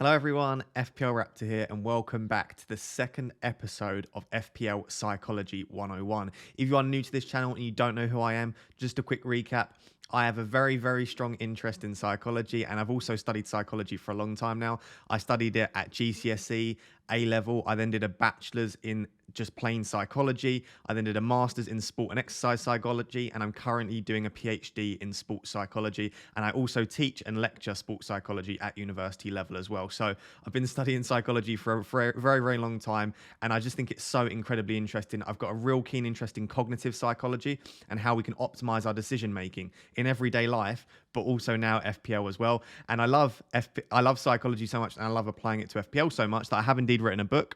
Hello everyone, FPL Raptor here and welcome back to the second episode of FPL Psychology 101. If you are new to this channel and you don't know who I am, just a quick recap. I have a very strong interest in psychology and I've also studied psychology for a long time now. I studied it at GCSE, A-level. I then did a bachelor's in just plain psychology. I then did a master's in sport and exercise psychology, and I'm currently doing a PhD in sports psychology. And I also teach and lecture sports psychology at university level as well. So I've been studying psychology for a very long time, and I just think it's so incredibly interesting. I've got a real keen interest in cognitive psychology and how we can optimize our decision making in everyday life, but also now FPL as well. And I love psychology so much, and I love applying it to FPL so much that I have indeed written a book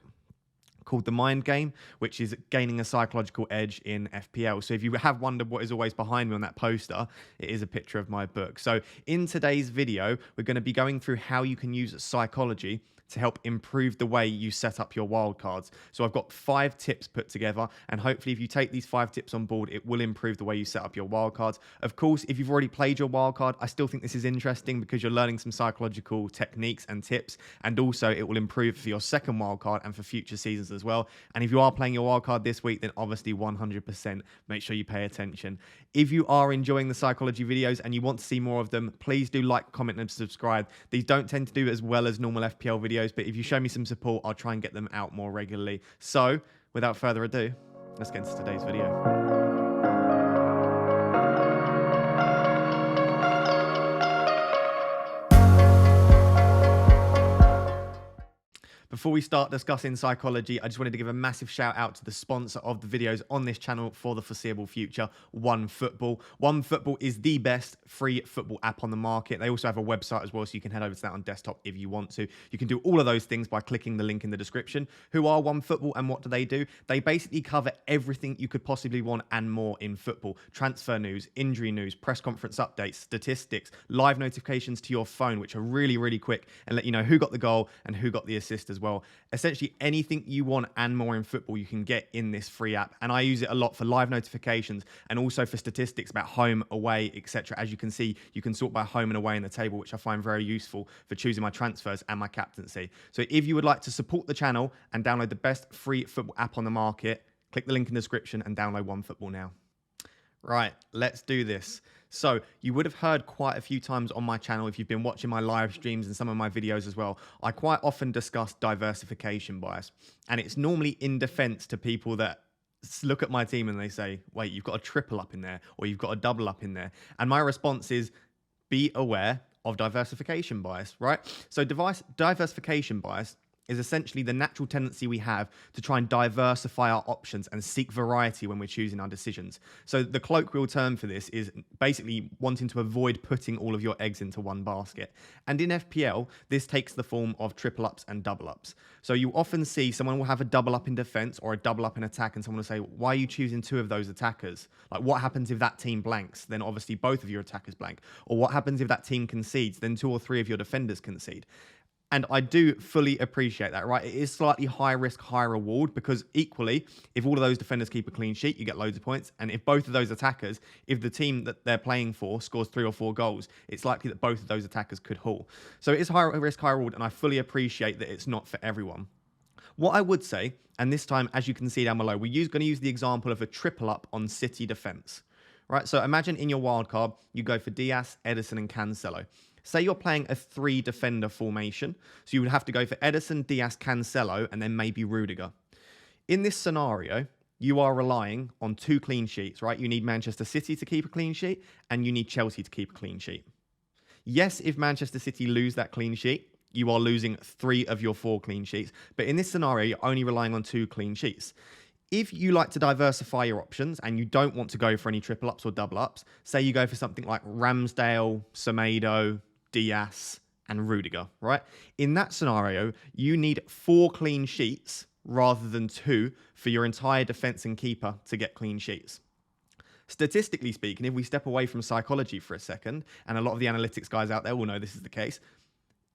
called The Mind Game, which is gaining a psychological edge in FPL. So if you have wondered what is always behind me on that poster, it is a picture of my book. So in today's video, we're going to be going through how you can use psychology to help improve the way you set up your wildcards. So I've got 5 tips put together, and hopefully if you take these 5 tips on board, it will improve the way you set up your wildcards. Of course, if you've already played your wildcard, I still think this is interesting because you're learning some psychological techniques and tips, and also it will improve for your second wildcard and for future seasons as well. And if you are playing your wildcard this week, then obviously 100% make sure you pay attention. If you are enjoying the psychology videos and you want to see more of them, please do like, comment, and subscribe. These don't tend to do as well as normal FPL videos, but if you show me some support, I'll try and get them out more regularly. So, without further ado, let's get into today's video. Before we start discussing psychology, I just wanted to give a massive shout out to the sponsor of the videos on this channel for the foreseeable future, OneFootball. OneFootball is the best free football app on the market. They also have a website as well, so you can head over to that on desktop if you want to. You can do all of those things by clicking the link in the description. Who are OneFootball and what do? They basically cover everything you could possibly want and more in football. Transfer news, injury news, press conference updates, statistics, live notifications to your phone, which are really quick and let you know who got the goal and who got the assist as well. Essentially anything you want and more in football you can get in this free app, and I use it a lot for live notifications and also for statistics about home, away, etc. As you can see, you can sort by home and away in the table, which I find very useful for choosing my transfers and my captaincy. So if you would like to support the channel and download the best free football app on the market, click the link in the description and download OneFootball now. Right, let's do this. So you would have heard quite a few times on my channel, if you've been watching my live streams and some of my videos as well, I quite often discuss diversification bias. And it's normally in defense to people that look at my team and they say, wait, you've got a triple up in there or you've got a double up in there. And my response is, be aware of diversification bias, right? So diversification bias is essentially the natural tendency we have to try and diversify our options and seek variety when we're choosing our decisions. So the colloquial term for this is basically wanting to avoid putting all of your eggs into one basket. And in FPL, this takes the form of triple ups and double ups. So you often see someone will have a double up in defense or a double up in attack, and someone will say, why are you choosing 2 of those attackers? Like, what happens if that team blanks? Then obviously both of your attackers blank. Or what happens if that team concedes? Then 2 or 3 of your defenders concede. And I do fully appreciate that, right? It is slightly high risk, high reward, because equally, if all of those defenders keep a clean sheet, you get loads of points. And if both of those attackers, if the team that they're playing for scores 3 or 4 goals, it's likely that both of those attackers could haul. So it is high risk, high reward, and I fully appreciate that it's not for everyone. What I would say, and this time, as you can see down below, we're going to use the example of a triple up on City defense, right? So imagine in your wildcard, you go for Diaz, Ederson, and Cancelo. Say you're playing a 3-defender formation, so you would have to go for Ederson, Diaz, Cancelo, and then maybe Rudiger. In this scenario, you are relying on 2 clean sheets, right? You need Manchester City to keep a clean sheet, and you need Chelsea to keep a clean sheet. Yes, if Manchester City lose that clean sheet, you are losing 3 of your 4 clean sheets. But in this scenario, you're only relying on 2 clean sheets. If you like to diversify your options and you don't want to go for any triple ups or double ups, say you go for something like Ramsdale, Semedo, Diaz, and Rudiger, right? In that scenario, you need 4 clean sheets rather than 2 for your entire defense and keeper to get clean sheets. Statistically speaking, if we step away from psychology for a second, and a lot of the analytics guys out there will know this is the case,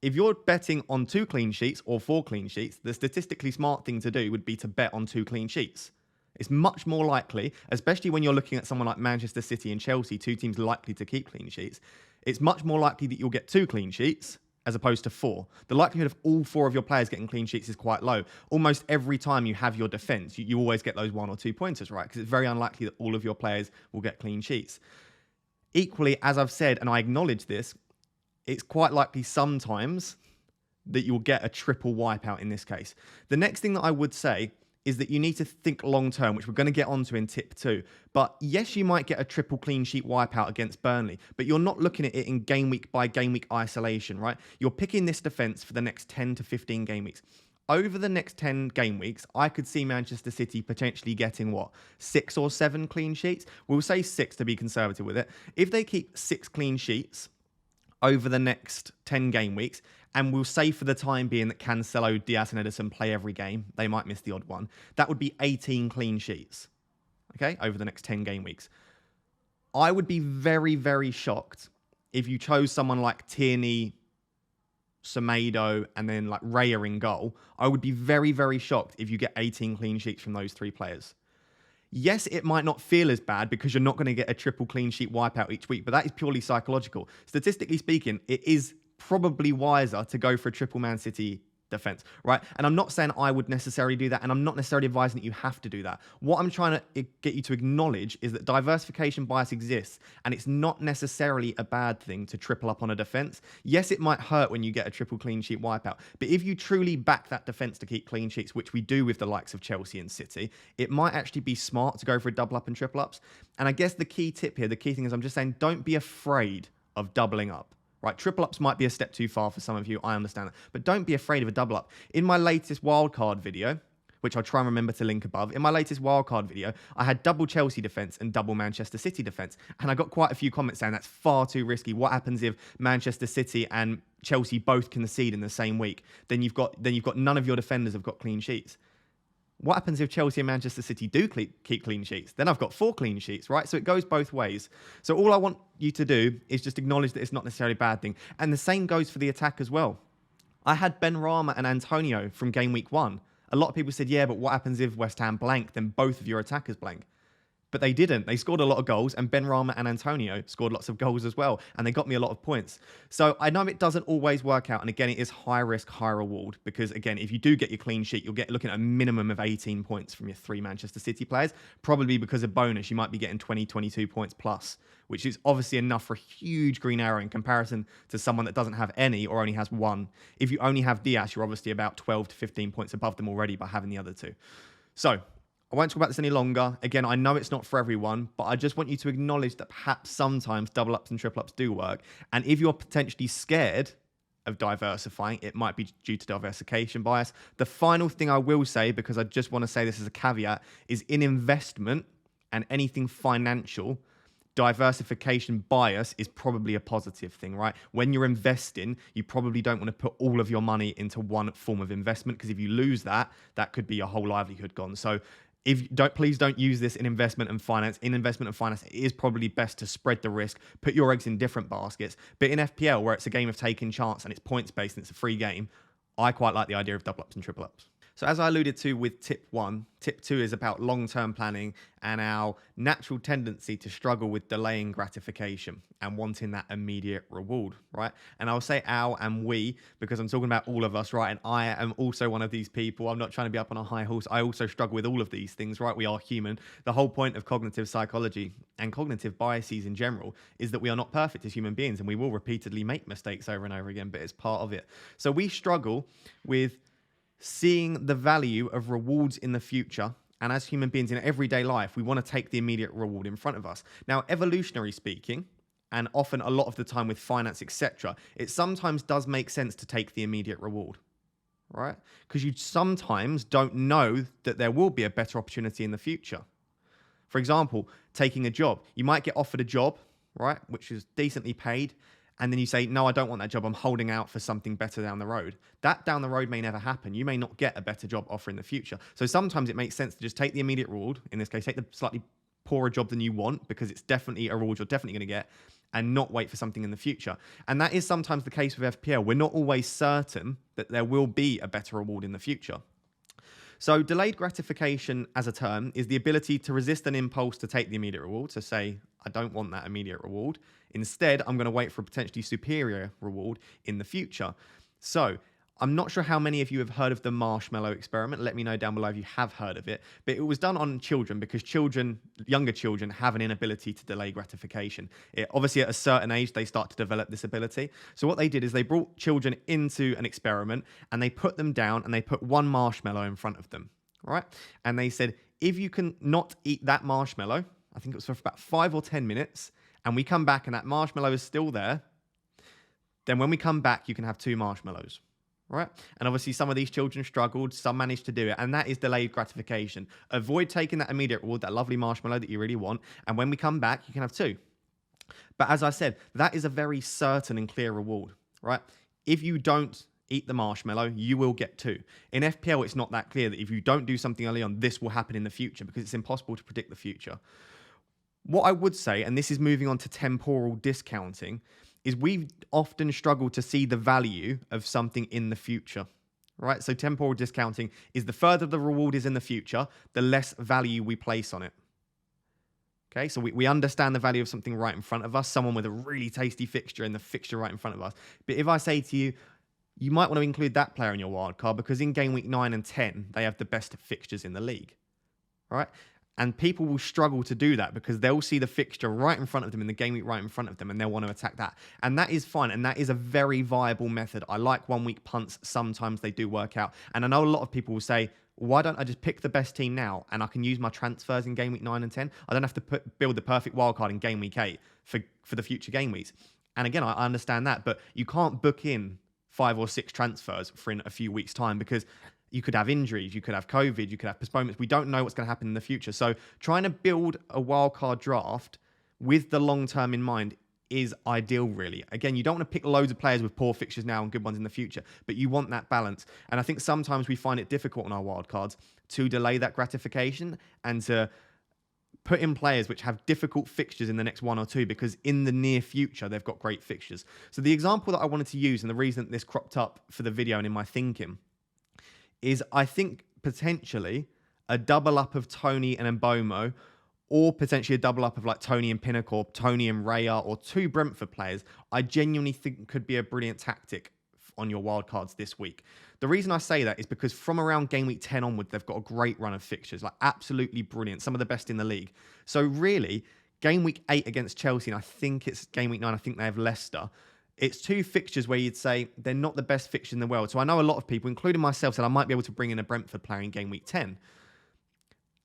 if you're betting on 2 clean sheets or 4 clean sheets, the statistically smart thing to do would be to bet on 2 clean sheets. It's much more likely, especially when you're looking at someone like Manchester City and Chelsea, 2 teams likely to keep clean sheets. It's much more likely that you'll get 2 clean sheets as opposed to 4. The likelihood of all 4 of your players getting clean sheets is quite low. Almost every time you have your defense, you always get those 1 or 2 pointers, right? Because it's very unlikely that all of your players will get clean sheets. Equally, as I've said, and I acknowledge this, it's quite likely sometimes that you'll get a triple wipeout in this case. The next thing that I would say is that you need to think long-term, which we're going to get onto in tip 2. But yes, you might get a triple clean sheet wipeout against Burnley, but you're not looking at it in game week by game week isolation, right? You're picking this defence for the next 10 to 15 game weeks. Over the next 10 game weeks, I could see Manchester City potentially getting, 6 or 7 clean sheets? We'll say 6 to be conservative with it. If they keep 6 clean sheets over the next 10 game weeks, and we'll say for the time being that Cancelo, Diaz and Ederson play every game, they might miss the odd one, that would be 18 clean sheets, okay, over the next 10 game weeks. I would be very, very shocked if you chose someone like Tierney, Semedo, and then like Raya in goal. I would be very, very shocked if you get 18 clean sheets from those 3 players. Yes, it might not feel as bad because you're not going to get a triple clean sheet wipeout each week, but that is purely psychological. Statistically speaking, it is probably wiser to go for a triple Man City defense, right? And I'm not saying I would necessarily do that, and I'm not necessarily advising that you have to do that. What I'm trying to get you to acknowledge is that diversification bias exists, and it's not necessarily a bad thing to triple up on a defense. Yes, it might hurt when you get a triple clean sheet wipeout, but if you truly back that defense to keep clean sheets, which we do with the likes of Chelsea and City, it might actually be smart to go for a double up and triple ups. And I guess the key tip here, the key thing is I'm just saying, don't be afraid of doubling up. Right, triple ups might be a step too far for some of you, I understand that. But don't be afraid of a double up. In my latest wildcard video, which I'll try and remember to link above, in my latest wildcard video, I had double Chelsea defence and double Manchester City defence. And I got quite a few comments saying that's far too risky. What happens if Manchester City and Chelsea both concede in the same week? Then you've got none of your defenders have got clean sheets. What happens if Chelsea and Manchester City do keep clean sheets? Then I've got 4 clean sheets, right? So it goes both ways. So all I want you to do is just acknowledge that it's not necessarily a bad thing. And the same goes for the attack as well. I had Benrahma and Antonio from game week 1. A lot of people said, yeah, but what happens if West Ham blank? Then both of your attackers blank. But they didn't. They scored a lot of goals, and Benrahma and Antonio scored lots of goals as well, and they got me a lot of points. So I know it doesn't always work out, and again, it is high risk, high reward, because again, if you do get your clean sheet, you'll get looking at a minimum of 18 points from your 3 Manchester City players. Probably because of bonus, you might be getting 20, 22 points plus, which is obviously enough for a huge green arrow in comparison to someone that doesn't have any or only has 1. If you only have Diaz, you're obviously about 12 to 15 points above them already by having the other 2. So I won't talk about this any longer. Again, I know it's not for everyone, but I just want you to acknowledge that perhaps sometimes double ups and triple ups do work. And if you're potentially scared of diversifying, it might be due to diversification bias. The final thing I will say, because I just want to say this as a caveat, is in investment and anything financial, diversification bias is probably a positive thing, right? When you're investing, you probably don't want to put all of your money into one form of investment, because if you lose that, that could be your whole livelihood gone. So please don't use this in investment and finance. In investment and finance, it is probably best to spread the risk, put your eggs in different baskets. But in FPL, where it's a game of taking chance and it's points based and it's a free game, I quite like the idea of double ups and triple ups. So as I alluded to with tip 1, tip 2 is about long-term planning and our natural tendency to struggle with delaying gratification and wanting that immediate reward, right? And I'll say our and we, because I'm talking about all of us, right? And I am also one of these people. I'm not trying to be up on a high horse. I also struggle with all of these things, right? We are human. The whole point of cognitive psychology and cognitive biases in general is that we are not perfect as human beings, and we will repeatedly make mistakes over and over again, but it's part of it. So we struggle with seeing the value of rewards in the future. And as human beings in everyday life, we want to take the immediate reward in front of us. Now, evolutionary speaking, and often a lot of the time with finance, etc., it sometimes does make sense to take the immediate reward, right? Because you sometimes don't know that there will be a better opportunity in the future. For example, taking a job. You might get offered a job, right, which is decently paid, and then you say, no, I don't want that job. I'm holding out for something better down the road. That down the road may never happen. You may not get a better job offer in the future. So sometimes it makes sense to just take the immediate reward. In this case, take the slightly poorer job than you want, because it's definitely a reward you're definitely going to get, and not wait for something in the future. And that is sometimes the case with FPL. We're not always certain that there will be a better reward in the future. So delayed gratification as a term is the ability to resist an impulse to take the immediate reward. So say, I don't want that immediate reward. Instead, I'm going to wait for a potentially superior reward in the future. So I'm not sure how many of you have heard of the marshmallow experiment. Let me know down below if you have heard of it. But it was done on children because younger children, have an inability to delay gratification. Obviously, at a certain age, they start to develop this ability. So what they did is they brought children into an experiment and they put them down and they put one marshmallow in front of them, right? And they said, if you can not eat that marshmallow, I think it was for about 5 or 10 minutes, and we come back and that marshmallow is still there, then when we come back, you can have 2 marshmallows. Right? And obviously some of these children struggled, some managed to do it, and that is delayed gratification. Avoid taking that immediate reward, that lovely marshmallow that you really want, and when we come back, you can have 2. But as I said, that is a very certain and clear reward, right? If you don't eat the marshmallow, you will get 2. In FPL, it's not that clear that if you don't do something early on, this will happen in the future because it's impossible to predict the future. What I would say, and this is moving on to temporal discounting, is we often struggle to see the value of something in the future, right? So temporal discounting is the further the reward is in the future, the less value we place on it. Okay, so we understand the value of something right in front of us, someone with a really tasty fixture and the fixture right in front of us. But if I say to you, you might want to include that player in your wildcard because in game week 9 and 10, they have the best fixtures in the league, right? And people will struggle to do that because they'll see the fixture right in front of them in the game week right in front of them and they'll want to attack that. And that is fine. And that is a very viable method. I like 1 week punts. Sometimes they do work out. And I know a lot of people will say, why don't I just pick the best team now and I can use my transfers in game week 9 and 10? I don't have to build the perfect wildcard in game week 8 for the future game weeks. And again, I understand that, but you can't book in 5 or 6 transfers for in a few weeks' time because you could have injuries, you could have COVID, you could have postponements. We don't know what's going to happen in the future. So trying to build a wildcard draft with the long term in mind is ideal, really. Again, you don't want to pick loads of players with poor fixtures now and good ones in the future, but you want that balance. And I think sometimes we find it difficult on our wildcards to delay that gratification and to put in players which have difficult fixtures in the next 1 or 2 because in the near future, they've got great fixtures. So the example that I wanted to use and the reason that this cropped up for the video and in my thinking is I think potentially a double up of Tony and Mbomo, or potentially a double up of like Tony and Pinnock or Tony and Raya or 2 Brentford players, I genuinely think could be a brilliant tactic on your wildcards this week. The reason I say that is because from around game week 10 onward, they've got a great run of fixtures, like absolutely brilliant, some of the best in the league. So really, game week 8 against Chelsea, and I think it's game week 9, I think they have Leicester. It's 2 fixtures where you'd say they're not the best fixture in the world. So I know a lot of people, including myself, said I might be able to bring in a Brentford player in game week 10.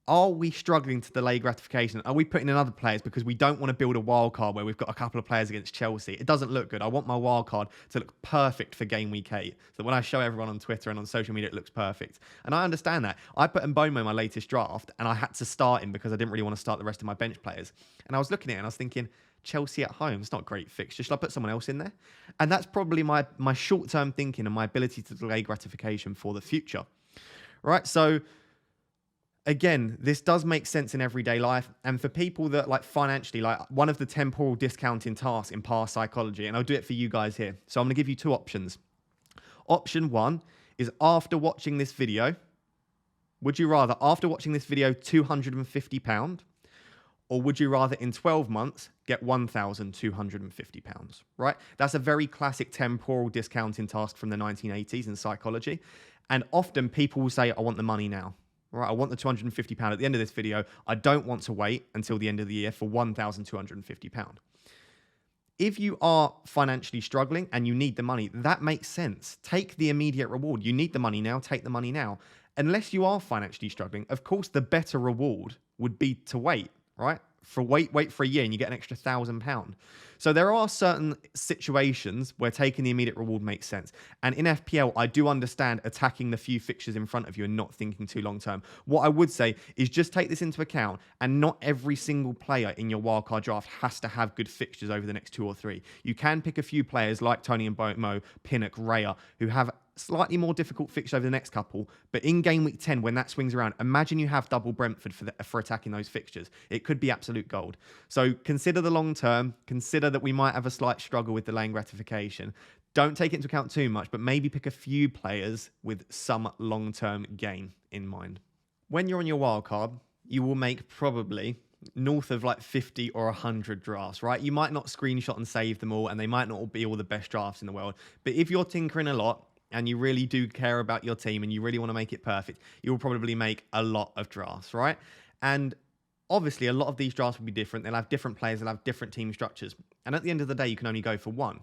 Are we struggling to delay gratification? Are we putting in other players because we don't want to build a wild card where we've got a couple of players against Chelsea? It doesn't look good. I want my wild card to look perfect for game week 8. So that when I show everyone on Twitter and on social media, it looks perfect. And I understand that. I put Mbomo in my latest draft and I had to start him because I didn't really want to start the rest of my bench players. And I was looking at it and I was thinking, Chelsea at home, it's not a great fixture. Should I put someone else in there? And that's probably my short-term thinking and my ability to delay gratification for the future. Right? So again, this does make sense in everyday life. And for people that like financially, like one of the temporal discounting tasks in past psychology, and I'll do it for you guys here. So I'm going to give you 2 options. Option 1 is after watching this video, would you rather, after watching this video, £250, or would you rather in 12 months get £1,250, right? That's a very classic temporal discounting task from the 1980s in psychology. And often people will say, I want the money now. Right, I want the £250 at the end of this video. I don't want to wait until the end of the year for £1,250. If you are financially struggling and you need the money, that makes sense. Take the immediate reward. You need the money now, take the money now. Unless you are financially struggling, of course, the better reward would be to wait, right? Wait for a year and you get an extra £1,000. So there are certain situations where taking the immediate reward makes sense. And in FPL, I do understand attacking the few fixtures in front of you and not thinking too long term. What I would say is just take this into account, and not every single player in your wildcard draft has to have good fixtures over the next 2 or 3. You can pick a few players like Tony and Bomo, Pinnock, Raya, who have slightly more difficult fixture over the next couple, but in game week 10, when that swings around, imagine you have double Brentford for attacking those fixtures. It could be absolute gold. So consider the long term, consider that we might have a slight struggle with delaying gratification. Don't take it into account too much, but maybe pick a few players with some long-term gain in mind. When you're on your wildcard, you will make probably north of like 50 or 100 drafts, right? You might not screenshot and save them all, and they might not all be all the best drafts in the world. But if you're tinkering a lot and you really do care about your team and you really want to make it perfect, you'll probably make a lot of drafts, right? And obviously, a lot of these drafts will be different. They'll have different players, they'll have different team structures. And at the end of the day, you can only go for one.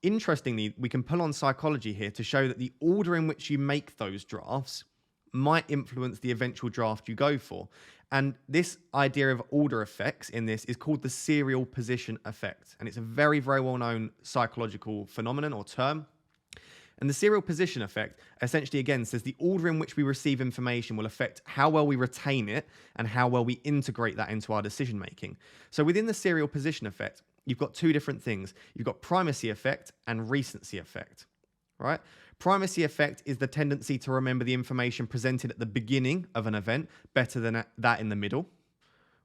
Interestingly, we can pull on psychology here to show that the order in which you make those drafts might influence the eventual draft you go for. And this idea of order effects in this is called the serial position effect. And it's a very, very well-known psychological phenomenon or term. And the serial position effect essentially, again, says the order in which we receive information will affect how well we retain it and how well we integrate that into our decision making. So within the serial position effect, you've got two different things. You've got primacy effect and recency effect, right? Primacy effect is the tendency to remember the information presented at the beginning of an event better than that in the middle,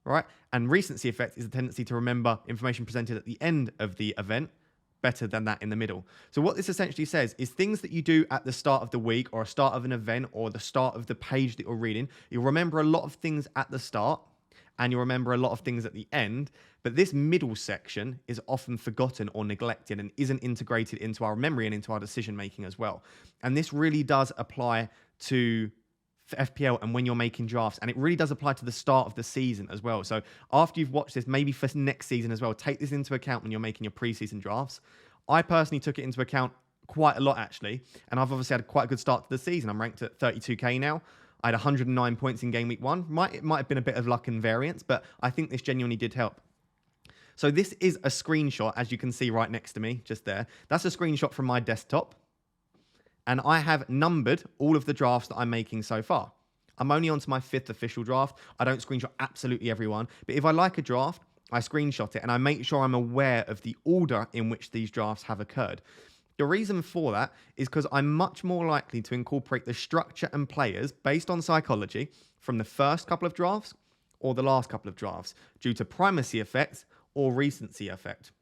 right? And recency effect is the tendency to remember information presented at the end of the event better than that in the middle. So what this essentially says is things that you do at the start of the week or a start of an event or the start of the page that you're reading, you'll remember a lot of things at the start and you'll remember a lot of things at the end. But this middle section is often forgotten or neglected and isn't integrated into our memory and into our decision making as well. And this really does apply to FPL and when you're making drafts, and it really does apply to the start of the season as well. So after you've watched this, maybe for next season as well, take this into account when you're making your preseason drafts. I personally took it into account quite a lot actually, and I've obviously had quite a good start to the season. I'm ranked at 32k now. I had 109 points in game week 1. It might have been a bit of luck and variance, but I think this genuinely did help. So this is a screenshot, as you can see right next to me, just there. That's a screenshot from my desktop. And I have numbered all of the drafts that I'm making so far. I'm only on to my 5th official draft. I don't screenshot absolutely everyone. But if I like a draft, I screenshot it and I make sure I'm aware of the order in which these drafts have occurred. The reason for that is because I'm much more likely to incorporate the structure and players based on psychology from the first couple of drafts or the last couple of drafts due to primacy effect or recency effect.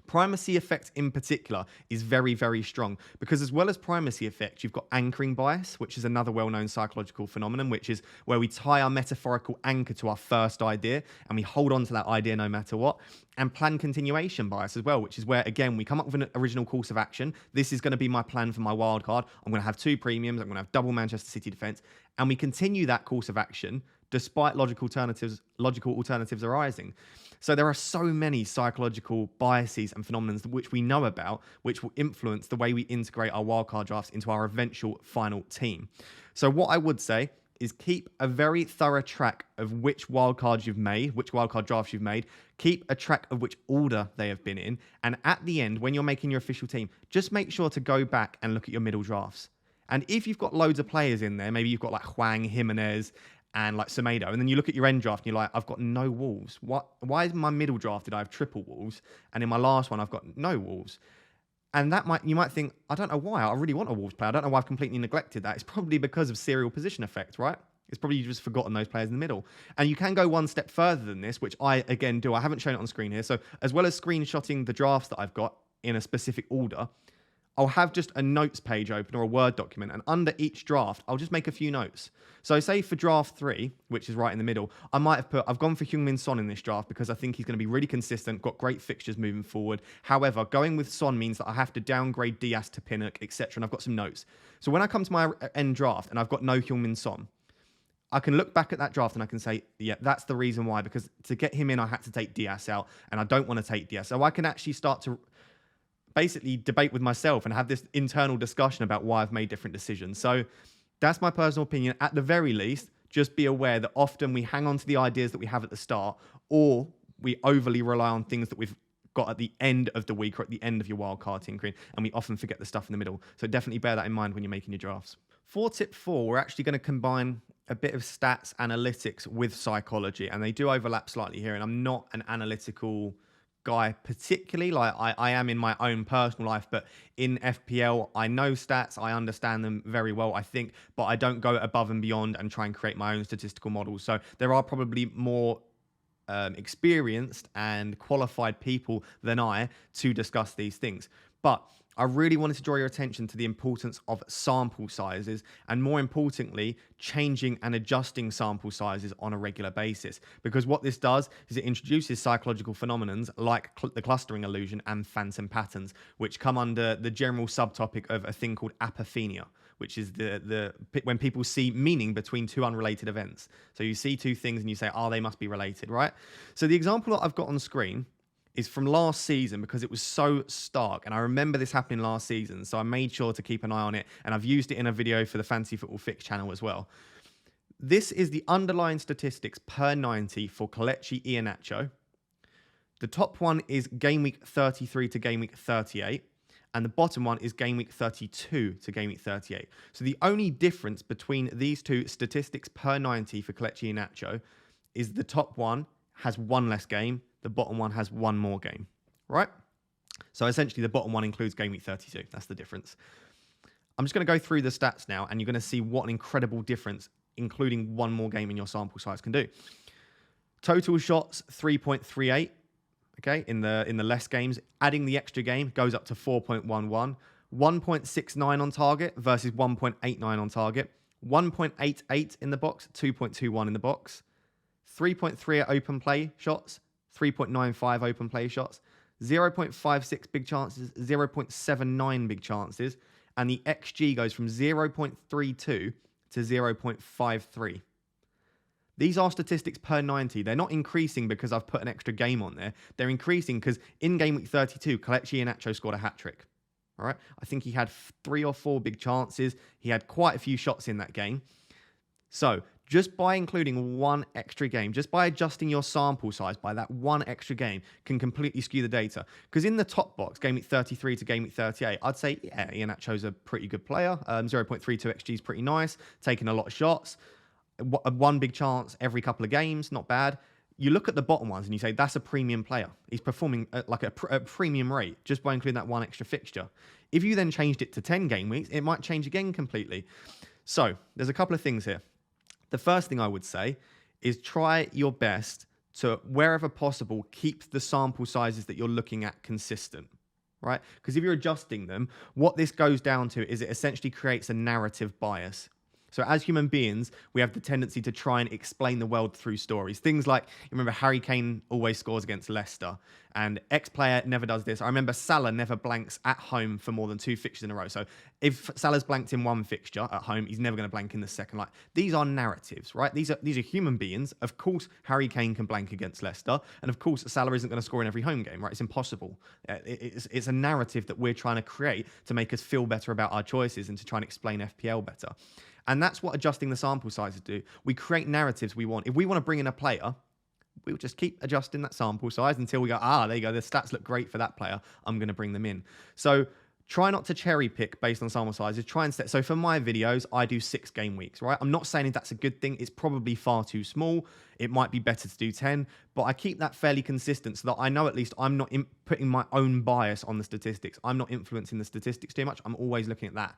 Primacy effect in particular is very, very strong because as well as primacy effect, you've got anchoring bias, which is another well-known psychological phenomenon, which is where we tie our metaphorical anchor to our first idea and we hold on to that idea no matter what. And plan continuation bias as well, which is where, again, we come up with an original course of action. This is going to be my plan for my wildcard. I'm going to have 2 premiums. I'm going to have double Manchester City defense. And we continue that course of action despite logical alternatives arising. So there are so many psychological biases and phenomena which we know about, which will influence the way we integrate our wildcard drafts into our eventual final team. So what I would say is keep a very thorough track of which wildcards you've made, which wildcard drafts you've made. Keep a track of which order they have been in. And at the end, when you're making your official team, just make sure to go back and look at your middle drafts. And if you've got loads of players in there, maybe you've got like Hwang, Jimenez, and like Semedo, and then you look at your end draft and you're like, I've got no Wolves. Why is my middle draft did I have triple Wolves? And in my last one, I've got no Wolves. And you might think, I don't know why. I really want a Wolves player. I don't know why I've completely neglected that. It's probably because of serial position effect, right? It's probably just forgotten those players in the middle. And you can go one step further than this, which I, again, do. I haven't shown it on screen here. So as well as screenshotting the drafts that I've got in a specific order, I'll have just a notes page open or a Word document, and under each draft, I'll just make a few notes. So say for draft 3, which is right in the middle, I might have I've gone for Heung-min Son in this draft because I think he's going to be really consistent, got great fixtures moving forward. However, going with Son means that I have to downgrade Diaz to Pinnock, etc. And I've got some notes. So when I come to my end draft and I've got no Heung-min Son, I can look back at that draft and I can say, yeah, that's the reason why, because to get him in, I had to take Diaz out, and I don't want to take Diaz. So I can actually start to basically debate with myself and have this internal discussion about why I've made different decisions. So that's my personal opinion. At the very least, just be aware that often we hang on to the ideas that we have at the start, or we overly rely on things that we've got at the end of the week or at the end of your wildcard tinkering, and we often forget the stuff in the middle. So definitely bear that in mind when you're making your drafts. For tip 4, we're actually going to combine a bit of stats analytics with psychology, and they do overlap slightly here, and I'm not an analytical guy particularly. Like I am in my own personal life, but in FPL I know stats, I understand them very well, I think, but I don't go above and beyond and try and create my own statistical models. So there are probably more experienced and qualified people than I to discuss these things. But I really wanted to draw your attention to the importance of sample sizes and, more importantly, changing and adjusting sample sizes on a regular basis. Because what this does is it introduces psychological phenomena like the clustering illusion and phantom patterns, which come under the general subtopic of a thing called apophenia, which is when people see meaning between two unrelated events. So you see two things and you say, oh, they must be related, right? So the example that I've got on screen is from last season because it was so stark. And I remember this happening last season, so I made sure to keep an eye on it. And I've used it in a video for the Fantasy Football Fix channel as well. This is the underlying statistics per 90 for Kelechi Iheanacho. The top one is game week 33 to game week 38. And the bottom one is game week 32 to game week 38. So the only difference between these two statistics per 90 for Kelechi Iheanacho is the top one has one less game, the bottom one has one more game, right? So essentially the bottom one includes game week 32. That's the difference. I'm just going to go through the stats now, and you're going to see what an incredible difference including one more game in your sample size can do. Total shots, 3.38. Okay, in the less games. Adding the extra game goes up to 4.11. 1.69 on target versus 1.89 on target. 1.88 in the box, 2.21 in the box. 3.3 at open play shots, 3.95 open play shots. 0.56 big chances, 0.79 big chances. And the XG goes from 0.32 to 0.53. These are statistics per 90. They're not increasing because I've put an extra game on there. They're increasing because in game week 32, Kelechi Iheanacho scored a hat-trick. All right? I think he had 3 or 4 big chances. He had quite a few shots in that game. So just by including one extra game, just by adjusting your sample size by that one extra game can completely skew the data. Because in the top box, game week 33 to game week 38, I'd say, yeah, Iheanacho's a pretty good player. 0.32 XG is pretty nice, taking a lot of shots. One big chance every couple of games, not bad. You look at the bottom ones and you say, that's a premium player. He's performing at like a premium rate just by including that one extra fixture. If you then changed it to 10 game weeks, it might change again completely. So there's a couple of things here. The first thing I would say is try your best to, wherever possible, keep the sample sizes that you're looking at consistent, right? Because if you're adjusting them, what this goes down to is it essentially creates a narrative bias. So as human beings, we have the tendency to try and explain the world through stories. Things like, remember, Harry Kane always scores against Leicester, and X player never does this. I remember Salah never blanks at home for more than 2 fixtures in a row. So if Salah's blanked in one fixture at home, he's never going to blank in the second. Like, these are narratives, right? These are human beings. Of course, Harry Kane can blank against Leicester, and of course, Salah isn't going to score in every home game, right? It's impossible. It's a narrative that we're trying to create to make us feel better about our choices and to try and explain FPL better. And that's what adjusting the sample sizes do. We create narratives we want. If we want to bring in a player, we'll just keep adjusting that sample size until we go, there you go, the stats look great for that player. I'm going to bring them in. So try not to cherry pick based on sample sizes. Try and set. So for my videos, I do 6 game weeks, right? I'm not saying if that's a good thing. It's probably far too small. It might be better to do 10, but I keep that fairly consistent so that I know at least I'm not putting my own bias on the statistics. I'm not influencing the statistics too much. I'm always looking at that.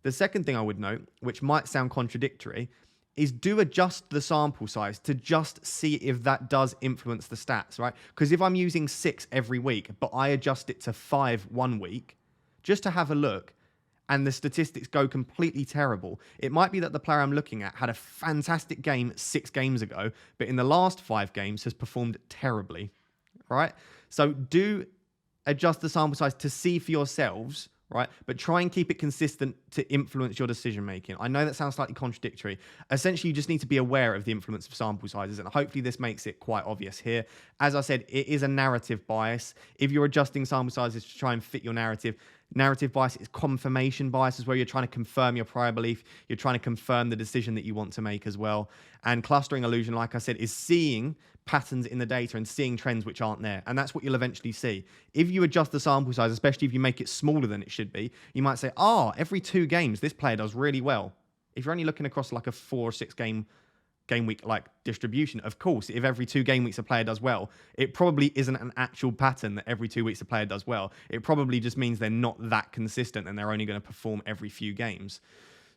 The second thing I would note, which might sound contradictory, is do adjust the sample size to just see if that does influence the stats, right? Because if I'm using 6 every week, but I adjust it to 5 one week, just to have a look, and the statistics go completely terrible, it might be that the player I'm looking at had a fantastic game 6 games ago, but in the last 5 games has performed terribly, right? So do adjust the sample size to see for yourselves, right? But try and keep it consistent to influence your decision making. I know that sounds slightly contradictory. Essentially, you just need to be aware of the influence of sample sizes, and hopefully this makes it quite obvious here. As I said, it is a narrative bias. If you're adjusting sample sizes to try and fit your narrative bias is confirmation bias, is where you're trying to confirm your prior belief. You're trying to confirm the decision that you want to make as well. And clustering illusion, like I said, is seeing patterns in the data and seeing trends which aren't there. And that's what you'll eventually see. If you adjust the sample size, especially if you make it smaller than it should be, you might say, every 2 games, this player does really well. If you're only looking across like a 4 or 6 game week like distribution, of course, if every 2 game weeks a player does well, it probably isn't an actual pattern that every 2 weeks a player does well. It probably just means they're not that consistent and they're only going to perform every few games.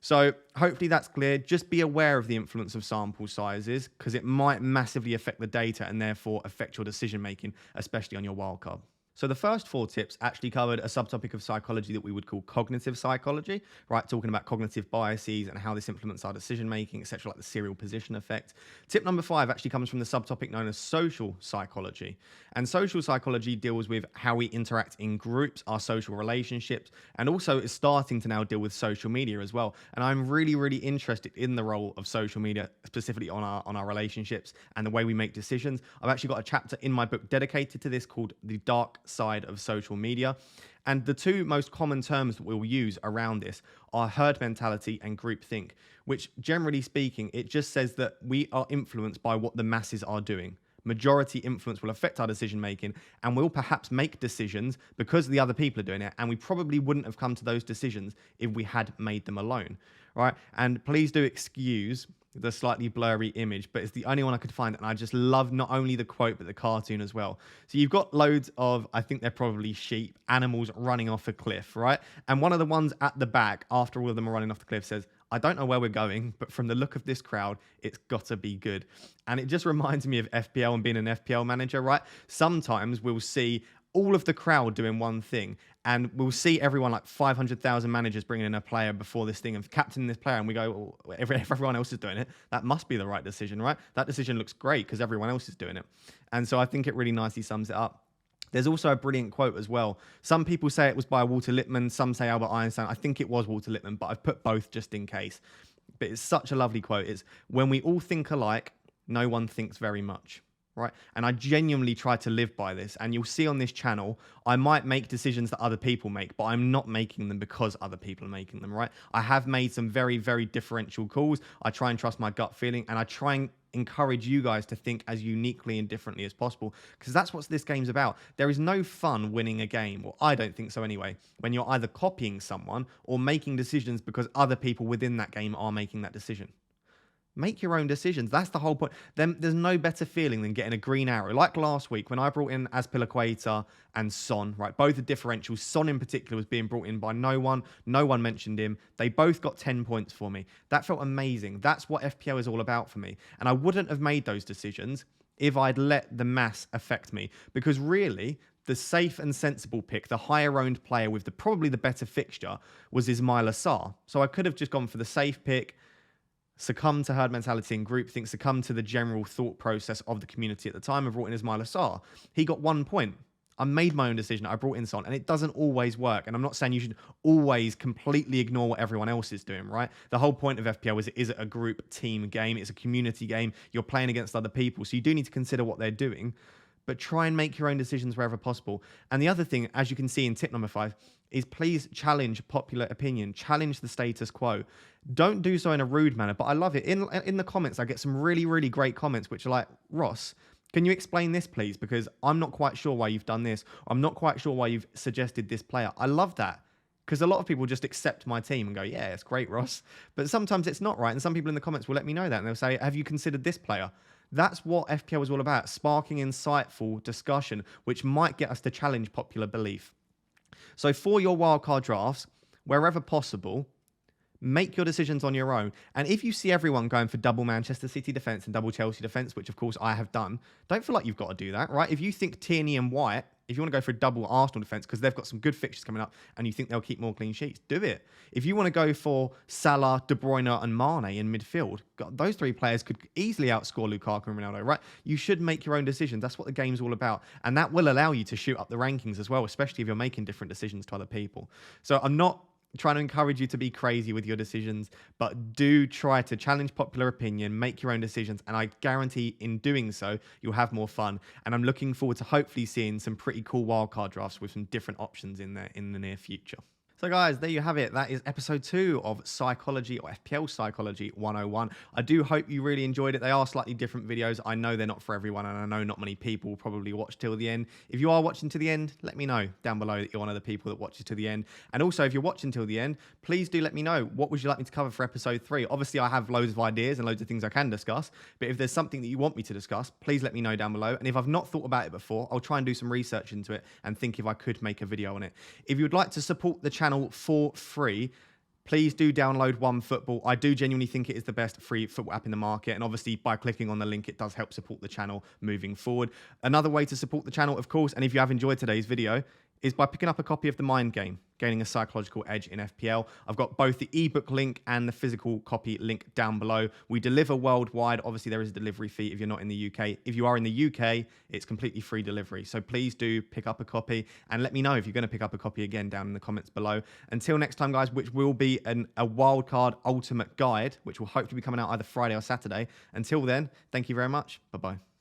So hopefully that's clear. Just be aware of the influence of sample sizes because it might massively affect the data and therefore affect your decision making, especially on your wildcard. So the first 4 tips actually covered a subtopic of psychology that we would call cognitive psychology, right? Talking about cognitive biases and how this influences our decision making, etc., like the serial position effect. Tip number 5 actually comes from the subtopic known as social psychology. And social psychology deals with how we interact in groups, our social relationships, and also is starting to now deal with social media as well. And I'm really, really interested in the role of social media, specifically on our relationships and the way we make decisions. I've actually got a chapter in my book dedicated to this called The Dark Side of Social Media. And the 2 most common terms that we'll use around this are herd mentality and groupthink, which generally speaking, it just says that we are influenced by what the masses are doing. Majority influence will affect our decision making, and we'll perhaps make decisions because the other people are doing it, and we probably wouldn't have come to those decisions if we had made them alone, right? And please do excuse the slightly blurry image, but it's the only one I could find, and I just love not only the quote but the cartoon as well. So you've got loads of, I think they're probably sheep, animals running off a cliff, right? And one of the ones at the back, after all of them are running off the cliff, says, "I don't know where we're going, but from the look of this crowd, it's got to be good." And it just reminds me of FPL and being an FPL manager, right? Sometimes we'll see all of the crowd doing one thing, and we'll see everyone, like 500,000 managers bringing in a player before this thing and captaining this player, and we go, well, if everyone else is doing it, that must be the right decision, right? That decision looks great because everyone else is doing it. And so I think it really nicely sums it up. There's also a brilliant quote as well. Some people say it was by Walter Lippmann, some say Albert Einstein. I think it was Walter Lippmann, but I've put both just in case. But it's such a lovely quote. It's, "When we all think alike, no one thinks very much." Right? And I genuinely try to live by this. And you'll see on this channel, I might make decisions that other people make, but I'm not making them because other people are making them, right? I have made some very, very differential calls. I try and trust my gut feeling, and I try and encourage you guys to think as uniquely and differently as possible, because that's what this game's about. There is no fun winning a game, or I don't think so anyway, when you're either copying someone or making decisions because other people within that game are making that decision. Make your own decisions. That's the whole point. Then there's no better feeling than getting a green arrow. Like last week when I brought in Azpilicueta and Son, right? Both are differentials. Son in particular was being brought in by no one. No one mentioned him. They both got 10 points for me. That felt amazing. That's what FPL is all about for me. And I wouldn't have made those decisions if I'd let the mass affect me. Because really, the safe and sensible pick, the higher owned player with probably the better fixture, was Ismail Assar. So I could have just gone for the safe pick, succumb to herd mentality and groupthink, succumb to the general thought process of the community at the time, and brought in Ismail Assar. He got 1 point. I made my own decision. I brought in Son, and it doesn't always work. And I'm not saying you should always completely ignore what everyone else is doing, right? The whole point of FPL is it a group team game. It's a community game. You're playing against other people. So you do need to consider what they're doing, but try and make your own decisions wherever possible. And the other thing, as you can see in tip number 5, is please challenge popular opinion, challenge the status quo. Don't do so in a rude manner, but I love it. In the comments, I get some really, really great comments, which are like, "Ross, can you explain this, please? Because I'm not quite sure why you've done this. I'm not quite sure why you've suggested this player." I love that, because a lot of people just accept my team and go, "Yeah, it's great, Ross." But sometimes it's not right. And some people in the comments will let me know that. And they'll say, "Have you considered this player?" That's what FPL is all about, sparking insightful discussion, which might get us to challenge popular belief. So for your wildcard drafts, wherever possible, make your decisions on your own. And if you see everyone going for double Manchester City defence and double Chelsea defence, which of course I have done, don't feel like you've got to do that, right? If you think Tierney and White, if you want to go for a double Arsenal defence because they've got some good fixtures coming up and you think they'll keep more clean sheets, do it. If you want to go for Salah, De Bruyne and Mane in midfield, those 3 players could easily outscore Lukaku and Ronaldo, right? You should make your own decisions. That's what the game's all about. And that will allow you to shoot up the rankings as well, especially if you're making different decisions to other people. So I'm not trying to encourage you to be crazy with your decisions, but do try to challenge popular opinion, make your own decisions, and I guarantee in doing so, you'll have more fun. And I'm looking forward to hopefully seeing some pretty cool wildcard drafts with some different options in there in the near future. So guys, there you have it. That is episode 2 of Psychology, or FPL Psychology 101. I do hope you really enjoyed it. They are slightly different videos. I know they're not for everyone, and I know not many people will probably watch till the end. If you are watching to the end, let me know down below that you're one of the people that watches to the end. And also, if you're watching till the end, please do let me know, what would you like me to cover for episode 3? Obviously, I have loads of ideas and loads of things I can discuss, but if there's something that you want me to discuss, please let me know down below. And if I've not thought about it before, I'll try and do some research into it and think if I could make a video on it. If you'd like to support the channel for free, please do download OneFootball. I do genuinely think it is the best free football app in the market. And obviously, by clicking on the link, it does help support the channel moving forward. Another way to support the channel, of course, and if you have enjoyed today's video, is by picking up a copy of The Mind Game, Gaining a Psychological Edge in FPL. I've got both the ebook link and the physical copy link down below. We deliver worldwide. Obviously, there is a delivery fee if you're not in the UK. If you are in the UK, it's completely free delivery. So please do pick up a copy and let me know if you're going to pick up a copy again down in the comments below. Until next time, guys, which will be a wildcard ultimate guide, which will hopefully be coming out either Friday or Saturday. Until then, thank you very much. Bye-bye.